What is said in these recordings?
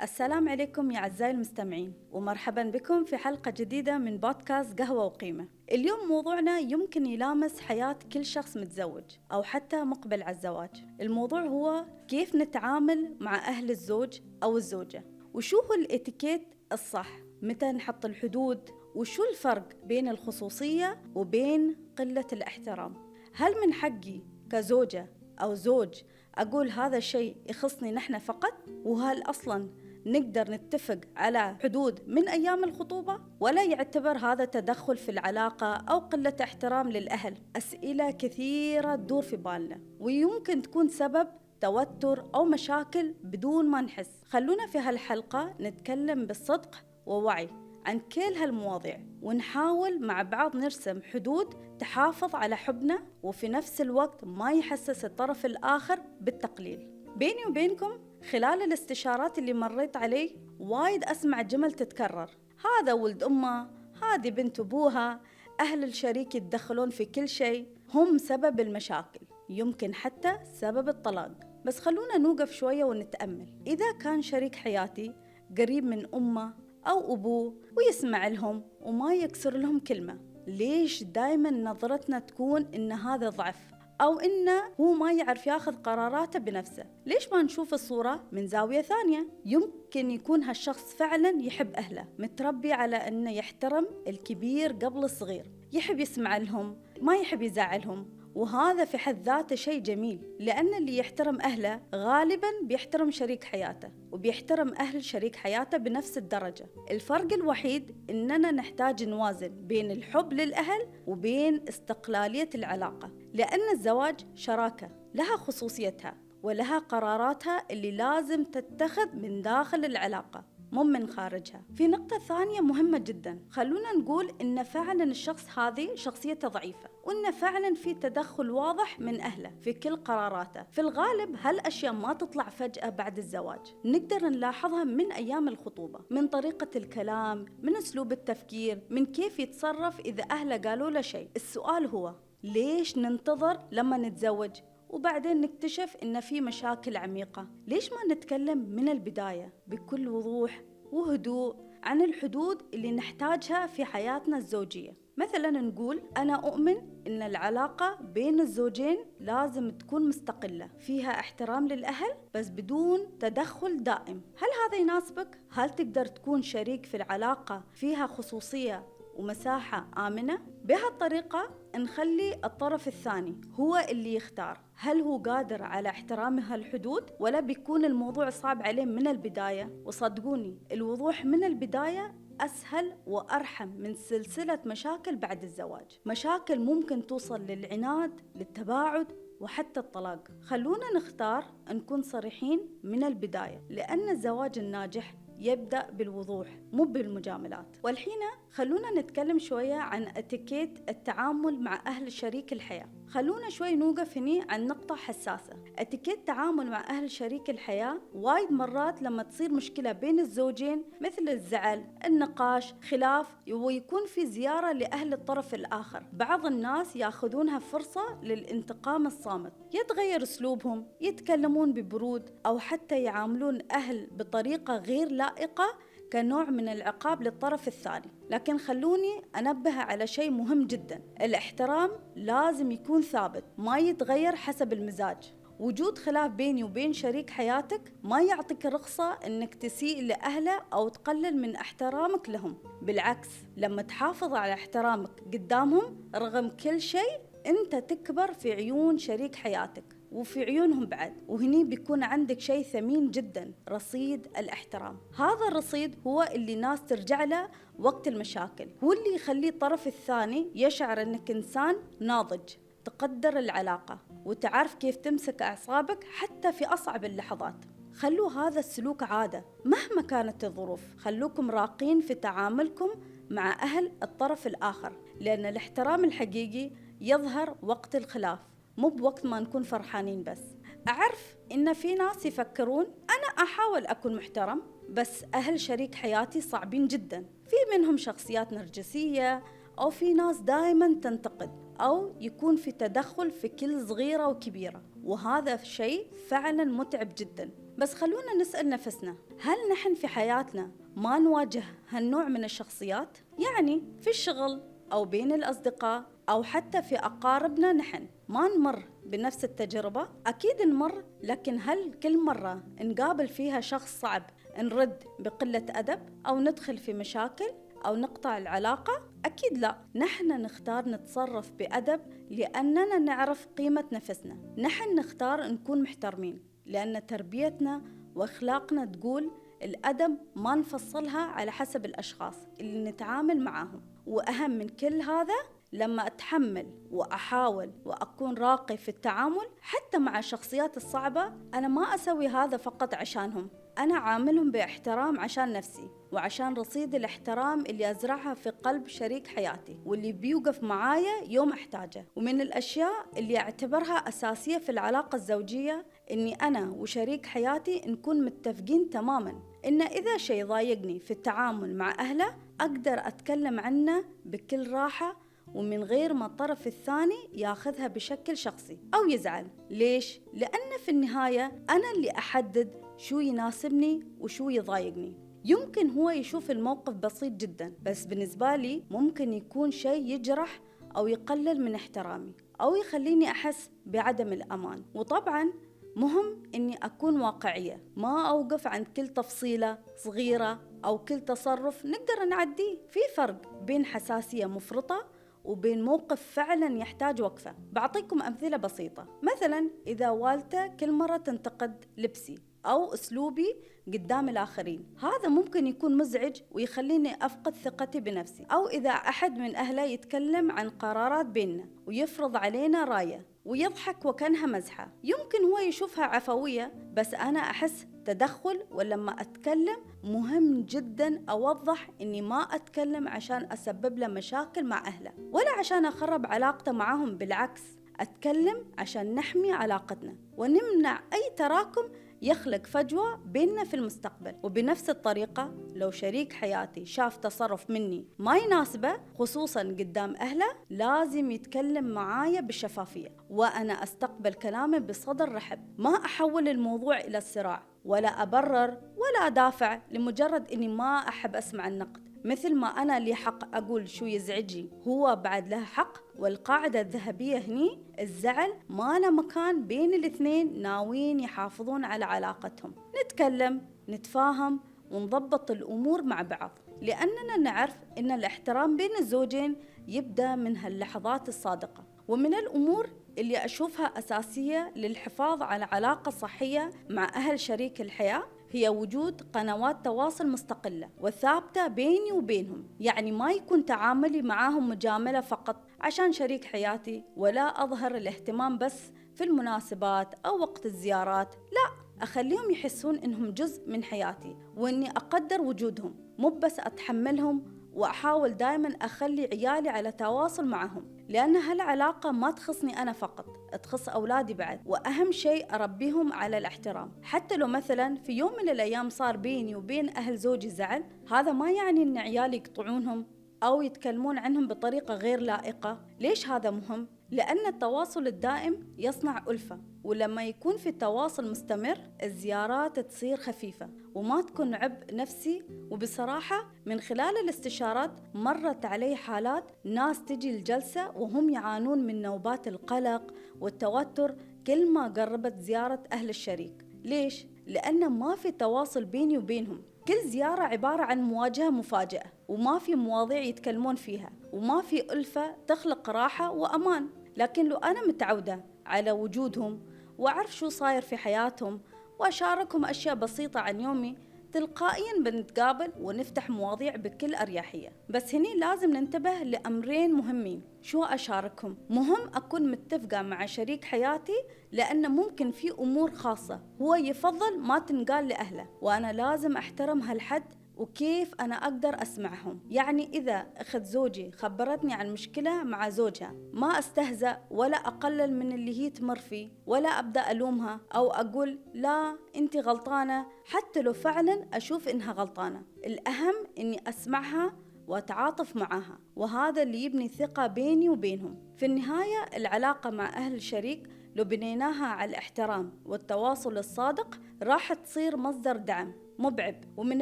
السلام عليكم يا أعزائي المستمعين، ومرحبا بكم في حلقة جديدة من بودكاست قهوة وقيمة. اليوم موضوعنا يمكن يلامس حياة كل شخص متزوج أو حتى مقبل على الزواج. الموضوع هو كيف نتعامل مع أهل الزوج أو الزوجة، وشو هو الاتيكيت الصح، متى نحط الحدود، وشو الفرق بين الخصوصية وبين قلة الاحترام. هل من حقي كزوجة أو زوج أقول هذا الشيء يخصني نحن فقط؟ وهل أصلاً نقدر نتفق على حدود من أيام الخطوبة؟ ولا يعتبر هذا تدخل في العلاقة أو قلة احترام للأهل؟ أسئلة كثيرة تدور في بالنا، ويمكن تكون سبب توتر أو مشاكل بدون ما نحس. خلونا في هالحلقة نتكلم بالصدق ووعي عن كل هالمواضيع، ونحاول مع بعض نرسم حدود تحافظ على حبنا وفي نفس الوقت ما يحسس الطرف الآخر بالتقليل. بيني وبينكم خلال الاستشارات اللي مريت عليه وايد أسمع جمل تتكرر: هذا ولد أمه، هذه بنت أبوها، أهل الشريك يتدخلون في كل شيء، هم سبب المشاكل، يمكن حتى سبب الطلاق. بس خلونا نوقف شوية ونتأمل. إذا كان شريك حياتي قريب من أمه أو أبوه ويسمع لهم وما يكسر لهم كلمة، ليش دايما نظرتنا تكون إن هذا ضعف أو إنه هو ما يعرف ياخذ قراراته بنفسه؟ ليش ما نشوف الصورة من زاوية ثانية؟ يمكن يكون هالشخص فعلا يحب أهله، متربي على إنه يحترم الكبير قبل الصغير، يحب يسمع لهم، ما يحب يزعلهم، وهذا في حد ذاته شيء جميل، لأن اللي يحترم أهله غالباً بيحترم شريك حياته وبيحترم أهل شريك حياته بنفس الدرجة. الفرق الوحيد إننا نحتاج نوازن بين الحب للأهل وبين استقلالية العلاقة، لأن الزواج شراكة لها خصوصيتها ولها قراراتها اللي لازم تتخذ من داخل العلاقة مو من خارجها. في نقطة ثانية مهمة جدا، خلونا نقول إن فعلا الشخص هذه شخصيته ضعيفة، وإن فعلا في تدخل واضح من أهله في كل قراراته. في الغالب هالأشياء ما تطلع فجأة بعد الزواج، نقدر نلاحظها من أيام الخطوبة، من طريقة الكلام، من أسلوب التفكير، من كيف يتصرف إذا أهله قالوا له شيء. السؤال هو ليش ننتظر لما نتزوج وبعدين نكتشف إن في مشاكل عميقة؟ ليش ما نتكلم من البداية بكل وضوح وهدوء عن الحدود اللي نحتاجها في حياتنا الزوجية؟ مثلا نقول أنا أؤمن إن العلاقة بين الزوجين لازم تكون مستقلة، فيها احترام للأهل بس بدون تدخل دائم. هل هذا يناسبك؟ هل تقدر تكون شريك في العلاقة فيها خصوصية ومساحة آمنة؟ بهالطريقة نخلي الطرف الثاني هو اللي يختار هل هو قادر على احترام هالحدود، ولا بيكون الموضوع صعب عليه من البداية. وصدقوني الوضوح من البداية أسهل وأرحم من سلسلة مشاكل بعد الزواج، مشاكل ممكن توصل للعناد، للتباعد، وحتى الطلاق. خلونا نختار نكون صريحين من البداية، لأن الزواج الناجح يبدأ بالوضوح مو بالمجاملات. والحين خلونا نتكلم شوية عن اتيكيت التعامل مع أهل شريك الحياة. خلونا شوي نوقف هنا عن نقطة حساسة. اتيكيت التعامل مع أهل شريك الحياة وايد مرات لما تصير مشكلة بين الزوجين، مثل الزعل، النقاش، خلاف، ويكون في زيارة لأهل الطرف الآخر، بعض الناس ياخذونها فرصة للانتقام الصامت، يتغير أسلوبهم، يتكلمون ببرود، أو حتى يعاملون أهل بطريقة غير لائقة كنوع من العقاب للطرف الثاني. لكن خلوني أنبه على شيء مهم جدا: الاحترام لازم يكون ثابت، ما يتغير حسب المزاج. وجود خلاف بيني وبين شريك حياتك ما يعطيك رخصة أنك تسيء لأهله أو تقلل من احترامك لهم. بالعكس، لما تحافظ على احترامك قدامهم رغم كل شيء، أنت تكبر في عيون شريك حياتك وفي عيونهم بعد، وهني بيكون عندك شيء ثمين جدا: رصيد الاحترام. هذا الرصيد هو اللي ناس ترجع له وقت المشاكل، هو اللي يخلي الطرف الثاني يشعر أنك إنسان ناضج، تقدر العلاقة وتعرف كيف تمسك أعصابك حتى في أصعب اللحظات. خلوا هذا السلوك عادة مهما كانت الظروف. خلوكم راقين في تعاملكم مع أهل الطرف الآخر، لأن الاحترام الحقيقي يظهر وقت الخلاف، مو بوقت ما نكون فرحانين بس. أعرف إن في ناس يفكرون أنا أحاول أكون محترم، بس أهل شريك حياتي صعبين جدا، في منهم شخصيات نرجسية، أو في ناس دائما تنتقد، أو يكون في تدخل في كل صغيرة وكبيرة، وهذا شيء فعلا متعب جدا. بس خلونا نسأل نفسنا، هل نحن في حياتنا ما نواجه هالنوع من الشخصيات؟ يعني في الشغل أو بين الأصدقاء أو حتى في أقاربنا نحن ما نمر بنفس التجربة؟ أكيد نمر، لكن هل كل مرة نقابل فيها شخص صعب نرد بقلة أدب أو ندخل في مشاكل أو نقطع العلاقة؟ أكيد لا. نحن نختار نتصرف بأدب لأننا نعرف قيمة نفسنا. نحن نختار نكون محترمين لأن تربيتنا وأخلاقنا تقول الأدب ما نفصلها على حسب الأشخاص اللي نتعامل معهم. وأهم من كل هذا، لما أتحمل وأحاول وأكون راقي في التعامل حتى مع الشخصيات الصعبة، أنا ما أسوي هذا فقط عشانهم، أنا عاملهم باحترام عشان نفسي وعشان رصيد الاحترام اللي أزرعها في قلب شريك حياتي واللي بيوقف معايا يوم أحتاجه. ومن الأشياء اللي أعتبرها أساسية في العلاقة الزوجية إني أنا وشريك حياتي نكون متفقين تماماً إن إذا شيء ضايقني في التعامل مع أهله أقدر أتكلم عنه بكل راحة ومن غير ما الطرف الثاني ياخذها بشكل شخصي أو يزعل. ليش؟ لأن في النهاية أنا اللي أحدد شو يناسبني وشو يضايقني. يمكن هو يشوف الموقف بسيط جدا، بس بالنسبة لي ممكن يكون شيء يجرح أو يقلل من احترامي أو يخليني أحس بعدم الأمان. وطبعا مهم إني أكون واقعية، ما أوقف عند كل تفصيلة صغيرة أو كل تصرف نقدر نعديه. في فرق بين حساسية مفرطة وبين موقف فعلا يحتاج وقفة. بعطيكم أمثلة بسيطة. مثلا إذا والدته كل مرة تنتقد لبسي أو أسلوبي قدام الآخرين، هذا ممكن يكون مزعج ويخليني أفقد ثقتي بنفسي. أو إذا أحد من أهله يتكلم عن قرارات بيننا ويفرض علينا رأيه ويضحك وكانها مزحة، يمكن هو يشوفها عفوية بس أنا أحس تدخل. ولما أتكلم مهم جدا أوضح إني ما أتكلم عشان أسبب له مشاكل مع أهله ولا عشان أخرب علاقته معهم، بالعكس أتكلم عشان نحمي علاقتنا ونمنع أي تراكم يخلق فجوة بيننا في المستقبل. وبنفس الطريقة لو شريك حياتي شاف تصرف مني ما يناسبه خصوصا قدام أهله، لازم يتكلم معايا بشفافية وأنا أستقبل كلامه بصدر رحب. ما أحول الموضوع إلى الصراع ولا أبرر ولا أدافع لمجرد إني ما أحب أسمع النقد. مثل ما أنا لي حق أقول شو يزعجي، هو بعد له حق. والقاعدة الذهبية هني، الزعل ما له مكان بين الاثنين ناويين يحافظون على علاقتهم. نتكلم، نتفاهم ونضبط الأمور مع بعض، لأننا نعرف إن الاحترام بين الزوجين يبدأ من هاللحظات الصادقة. ومن الأمور اللي أشوفها أساسية للحفاظ على علاقة صحية مع أهل شريك الحياة هي وجود قنوات تواصل مستقلة وثابتة بيني وبينهم. يعني ما يكون تعاملي معاهم مجاملة فقط عشان شريك حياتي، ولا أظهر الاهتمام بس في المناسبات أو وقت الزيارات. لا، أخليهم يحسون إنهم جزء من حياتي وإني أقدر وجودهم، مو بس أتحملهم. وأحاول دائما أخلي عيالي على تواصل معهم، لأن هالعلاقة ما تخصني أنا فقط، تخص أولادي بعد. وأهم شيء أربيهم على الاحترام. حتى لو مثلا في يوم من الأيام صار بيني وبين أهل زوجي زعل، هذا ما يعني أن عيالي يقطعونهم أو يتكلمون عنهم بطريقة غير لائقة. ليش هذا مهم؟ لأن التواصل الدائم يصنع ألفة، ولما يكون في تواصل مستمر الزيارات تصير خفيفة وما تكون عبء نفسي. وبصراحة من خلال الاستشارات مرت علي حالات ناس تجي الجلسة وهم يعانون من نوبات القلق والتوتر كل ما قربت زيارة أهل الشريك. ليش؟ لأن ما في تواصل بيني وبينهم. كل زيارة عبارة عن مواجهة مفاجئة، وما في مواضيع يتكلمون فيها، وما في ألفة تخلق راحة وأمان. لكن لو أنا متعودة على وجودهم وأعرف شو صاير في حياتهم وأشاركهم أشياء بسيطة عن يومي، تلقائيا بنتقابل ونفتح مواضيع بكل أريحية. بس هني لازم ننتبه لأمرين مهمين. شو أشاركهم؟ مهم أكون متفقة مع شريك حياتي، لأن ممكن في أمور خاصة هو يفضل ما تنقال لأهله، وأنا لازم أحترم هالحد وكيف أنا أقدر أسمعهم. يعني إذا أخت زوجي خبرتني عن مشكلة مع زوجها، ما أستهزأ ولا أقلل من اللي هي تمر فيه، ولا أبدأ ألومها أو أقول لا أنت غلطانة حتى لو فعلا أشوف إنها غلطانة. الأهم إني أسمعها وأتعاطف معها، وهذا اللي يبني ثقة بيني وبينهم. في النهاية العلاقة مع أهل الشريك لو بنيناها على الاحترام والتواصل الصادق راح تصير مصدر دعم مبعب. ومن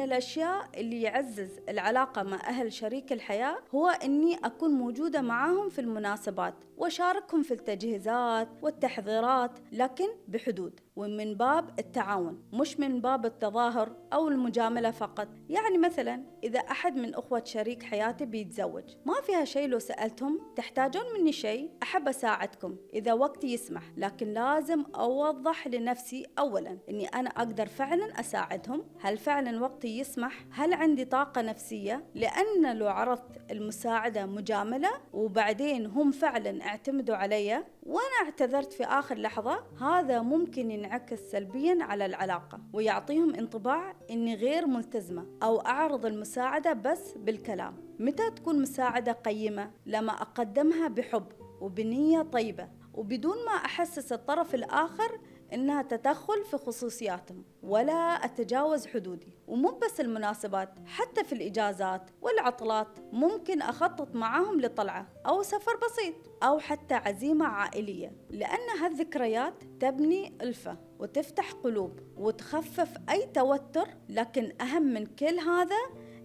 الأشياء اللي يعزز العلاقة مع أهل شريك الحياة هو أني أكون موجودة معاهم في المناسبات وشاركهم في التجهيزات والتحضيرات، لكن بحدود ومن باب التعاون، مش من باب التظاهر أو المجاملة فقط. يعني مثلا إذا أحد من أخوة شريك حياتي بيتزوج، ما فيها شيء لو سألتهم تحتاجون مني شيء، أحب أساعدكم إذا وقتي يسمح، لكن لازم أوضح لنفسي أولا أني أنا أقدر فعلا أساعدهم، هل فعلا وقتي يسمح، هل عندي طاقة نفسية، لأن لو عرضت المساعدة مجاملة وبعدين هم فعلا اعتمدوا علي وأنا اعتذرت في آخر لحظة، هذا ممكن ينعكس سلبيا على العلاقة ويعطيهم انطباع إني غير ملتزمة أو أعرض المساعدة بس بالكلام. متى تكون مساعدة قيمة؟ لما أقدمها بحب وبنية طيبة وبدون ما أحسس الطرف الآخر إنها تدخل في خصوصياتهم ولا أتجاوز حدودي. ومو بس المناسبات، حتى في الإجازات والعطلات ممكن أخطط معاهم لطلعة أو سفر بسيط أو حتى عزيمة عائلية، لأن هالذكريات تبني ألفة وتفتح قلوب وتخفف أي توتر. لكن أهم من كل هذا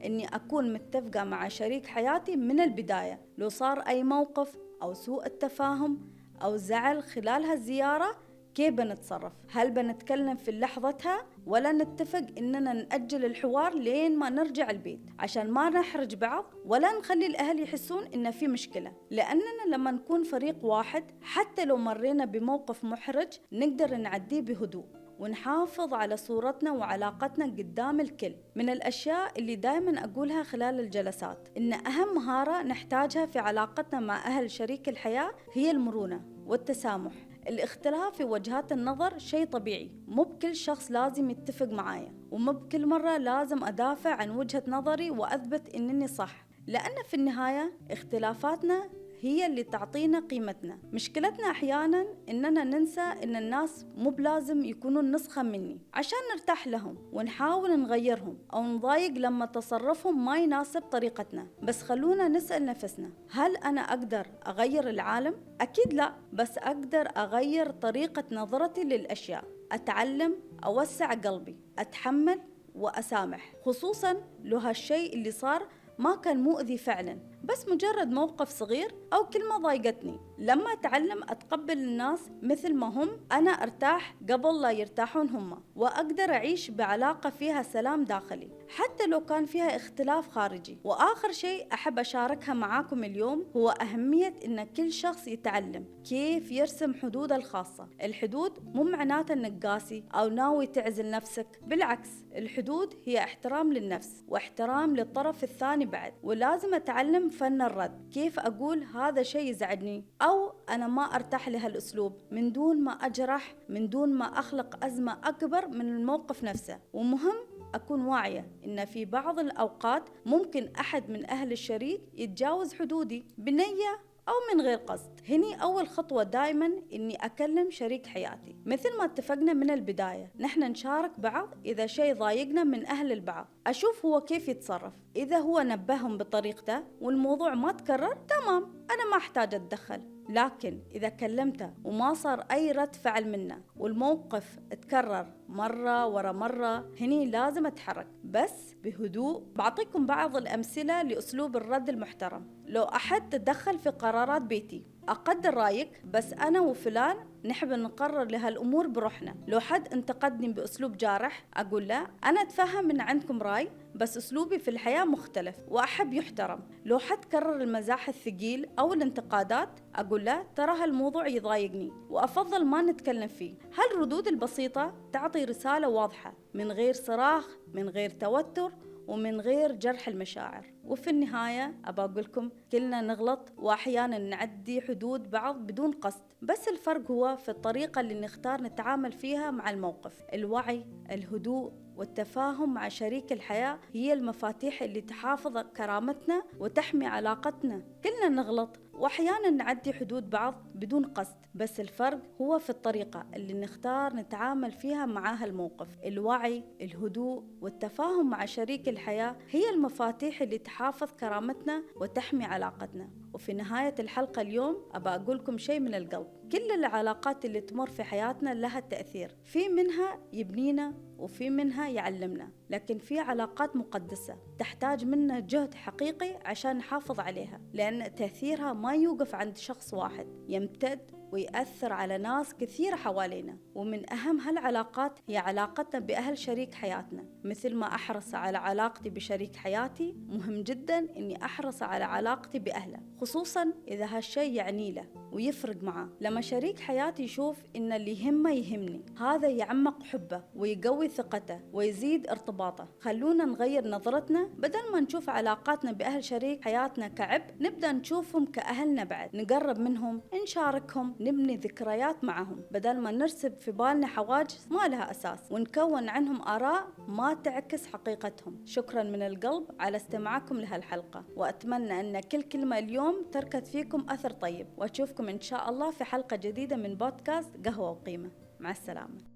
إني أكون متفقة مع شريك حياتي من البداية، لو صار أي موقف أو سوء التفاهم أو زعل خلال هالزيارة كيف بنتصرف؟ هل بنتكلم في لحظتها ولا نتفق إننا نأجل الحوار لين ما نرجع البيت عشان ما نحرج بعض ولا نخلي الأهل يحسون إن في مشكلة؟ لأننا لما نكون فريق واحد حتى لو مرينا بموقف محرج نقدر نعديه بهدوء ونحافظ على صورتنا وعلاقتنا قدام الكل. من الأشياء اللي دائما أقولها خلال الجلسات إن أهم مهارة نحتاجها في علاقتنا مع أهل شريك الحياة هي المرونة والتسامح. الاختلاف في وجهات النظر شيء طبيعي، مو بكل شخص لازم يتفق معايا، ومو بكل مرة لازم أدافع عن وجهة نظري وأثبت إنني صح، لأن في النهاية اختلافاتنا هي اللي تعطينا قيمتنا. مشكلتنا أحيانا إننا ننسى إن الناس مو بلازم يكونون نسخة مني عشان نرتاح لهم ونحاول نغيرهم أو نضايق لما تصرفهم ما يناسب طريقتنا. بس خلونا نسأل نفسنا، هل أنا أقدر أغير العالم؟ أكيد لا، بس أقدر أغير طريقة نظرتي للأشياء، أتعلم، أوسع قلبي، أتحمل وأسامح، خصوصا لو هالشيء اللي صار ما كان مؤذي فعلا، بس مجرد موقف صغير أو كلمة ضايقتني. لما أتعلم أتقبل الناس مثل ما هم، أنا أرتاح قبل لا يرتاحون هم، وأقدر أعيش بعلاقة فيها سلام داخلي حتى لو كان فيها اختلاف خارجي. وآخر شيء أحب أشاركها معاكم اليوم هو أهمية إن كل شخص يتعلم كيف يرسم حدود الخاصة. الحدود مو معناته إنك قاسي أو ناوي تعزل نفسك، بالعكس، الحدود هي احترام للنفس واحترام للطرف الثاني بعد. ولازم أتعلم فن الرد، كيف أقول هذا شيء يزعجني أو أنا ما أرتاح لهالأسلوب من دون ما أجرح، من دون ما أخلق أزمة أكبر من الموقف نفسه. ومهم أكون واعية إن في بعض الأوقات ممكن أحد من أهل الشريك يتجاوز حدودي بنية أو من غير قصد. هني أول خطوة دائما إني أكلم شريك حياتي مثل ما اتفقنا من البداية، نحن نشارك بعض إذا شيء ضايقنا من أهل البعض، أشوف هو كيف يتصرف. إذا هو نبههم بطريقته والموضوع ما تكرر، تمام، أنا ما أحتاج أتدخل. لكن إذا كلمته وما صار أي رد فعل منه والموقف تكرر مرة ورا مرة، هني لازم أتحرك بس بهدوء. بعطيكم بعض الأمثلة لأسلوب الرد المحترم. لو أحد تدخل في قرارات بيتي، أقدر رأيك بس أنا وفلان نحب نقرر لهالأمور بروحنا. لو حد انتقدني بأسلوب جارح، أقول له أنا أتفهم من عندكم رأي بس أسلوبي في الحياة مختلف وأحب يحترم. لو حد كرر المزاح الثقيل أو الانتقادات، أقول له ترى هالموضوع يضايقني وأفضل ما نتكلم فيه. هالردود البسيطة تعطي رسالة واضحة من غير صراخ، من غير توتر، ومن غير جرح المشاعر. وفي النهاية أبى أقولكم كلنا نغلط وأحيانا نعدي حدود بعض بدون قصد، بس الفرق هو في الطريقة اللي نختار نتعامل فيها مع الموقف. الوعي، الهدوء والتفاهم مع شريك الحياة هي المفاتيح اللي تحافظ كرامتنا وتحمي علاقتنا. كلنا نغلط وأحيانا نعدي حدود بعض بدون قصد، بس الفرق هو في الطريقة اللي نختار نتعامل فيها مع هالموقف. الوعي، الهدوء والتفاهم مع شريك الحياة هي المفاتيح اللي تحافظ كرامتنا وتحمي علاقتنا. وفي نهاية الحلقة اليوم أبى أقولكم شيء من القلب. كل العلاقات اللي تمر في حياتنا لها تأثير، في منها يبنينا وفي منها يعلمنا، لكن في علاقات مقدسة تحتاج منا جهد حقيقي عشان نحافظ عليها، لأن تأثيرها ما يوقف عند شخص واحد، يمتد ويأثر على ناس كثيرة حوالينا. ومن أهم هالعلاقات هي علاقتنا بأهل شريك حياتنا. مثل ما أحرص على علاقتي بشريك حياتي، مهم جدا أني أحرص على علاقتي بأهله، خصوصا إذا هالشيء يعني له ويفرق معاه. لما شريك حياتي يشوف إن اللي يهمه يهمني، هذا يعمق حبه ويقوي ثقته ويزيد ارتباطه. خلونا نغير نظرتنا، بدل ما نشوف علاقاتنا بأهل شريك حياتنا كعبء، نبدأ نشوفهم كأهلنا بعد، نقرب منهم، نشاركهم، نبني ذكريات معهم، بدل ما نرسب في بالنا حواجز ما لها أساس ونكون عنهم آراء ما تعكس حقيقتهم. شكرا من القلب على استماعكم لهالحلقة، وأتمنى أن كل كلمة اليوم تركت فيكم أثر طيب، وأشوفكم إن شاء الله في حلقة جديدة من بودكاست قهوة وقيمة. مع السلامة.